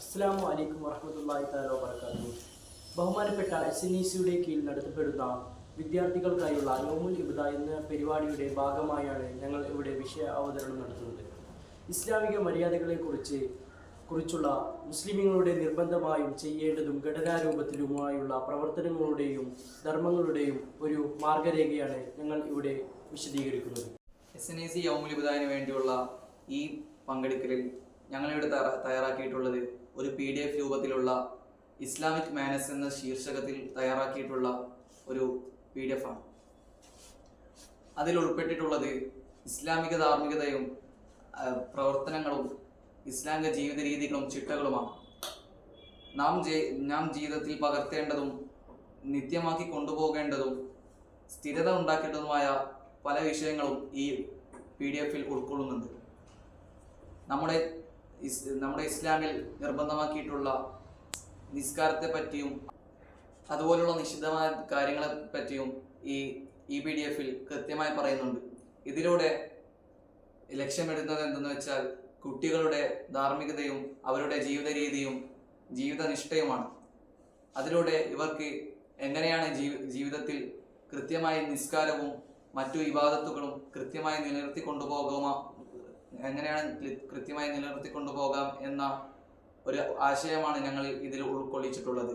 അസ്സലാമു അലൈക്കും വറഹ്മത്തുള്ളാഹി തആല വബറകാതുഹു. ബഹുമാനപ്പെട്ട SNECയുടെ കീഴിൽ നടത്തപ്പെടുന്ന വിദ്യാർത്ഥികൾക്കായുള്ള യൗമുൽ ഇബ്ദ എന്ന പരിപാടിയുടെ ഭാഗമായാണ് ഞങ്ങൾ ഇവിടെ വിഷയ അവതരണം നടത്തുന്നത്. ഇസ്ലാമിക മര്യാദകളെക്കുറിച്ചുള്ള മുസ്ലിമീങ്ങളുടെ നിർബന്ധമായും ചെയ്യേണ്ടതും ഘടനാരൂപത്തിലുമായുള്ള പ്രവർത്തനങ്ങളുടെയും ധർമ്മങ്ങളുടെയും ഒരു മാർഗരേഖയാണ് ഞങ്ങൾ ഇവിടെ വിശദീകരിക്കുന്നത്. SNEC യൗമുൽ ഇബ്ദാന് വേണ്ടിയുള്ള ഈ പങ്കെടുക്കലിൽ ഞങ്ങളിവിടെ തയ്യാറാക്കിയിട്ടുള്ളത് ഒരു PDF രൂപത്തിലുള്ള ഇസ്ലാമിക് മാനസ് എന്ന ശീർഷകത്തിൽ തയ്യാറാക്കിയിട്ടുള്ള ഒരു PDF ആണ്. അതിൽ ഉൾപ്പെട്ടിട്ടുള്ളത് ഇസ്ലാമിക ധാർമ്മികതയും പ്രവർത്തനങ്ങളും ഇസ്ലാമിക ജീവിത രീതികളും ചിട്ടകളുമാണ്. നാം ജീവിതത്തിൽ പകർത്തേണ്ടതും നിത്യമാക്കി കൊണ്ടുപോകേണ്ടതും സ്ഥിരത ഉണ്ടാക്കേണ്ടതുമായ പല വിഷയങ്ങളും ഈ PDF-ൽ ഉൾക്കൊള്ളുന്നുണ്ട്. നമ്മുടെ ഇസ്ലാമിൽ നിർബന്ധമാക്കിയിട്ടുള്ള നിസ്കാരത്തെ പറ്റിയും അതുപോലുള്ള നിഷിദ്ധമായ കാര്യങ്ങളെ പറ്റിയും ഈ PDF-ൽ കൃത്യമായി പറയുന്നുണ്ട്. ഇതിലൂടെ ലക്ഷ്യമിടുന്നത് എന്തെന്ന് വെച്ചാൽ കുട്ടികളുടെ ധാർമ്മികതയും അവരുടെ ജീവിത രീതിയും ജീവിതനിഷ്ഠയുമാണ്. അതിലൂടെ ഇവർക്ക് എങ്ങനെയാണ് ജീവിതത്തിൽ കൃത്യമായി നിസ്കാരവും മറ്റു ഇബാദത്തുകളും കൃത്യമായി നിലനിർത്തി കൊണ്ടുപോകാം എന്ന ഒരു ആശയമാണ് ഞങ്ങൾ ഇതിൽ ഉൾക്കൊള്ളിച്ചിട്ടുള്ളത്.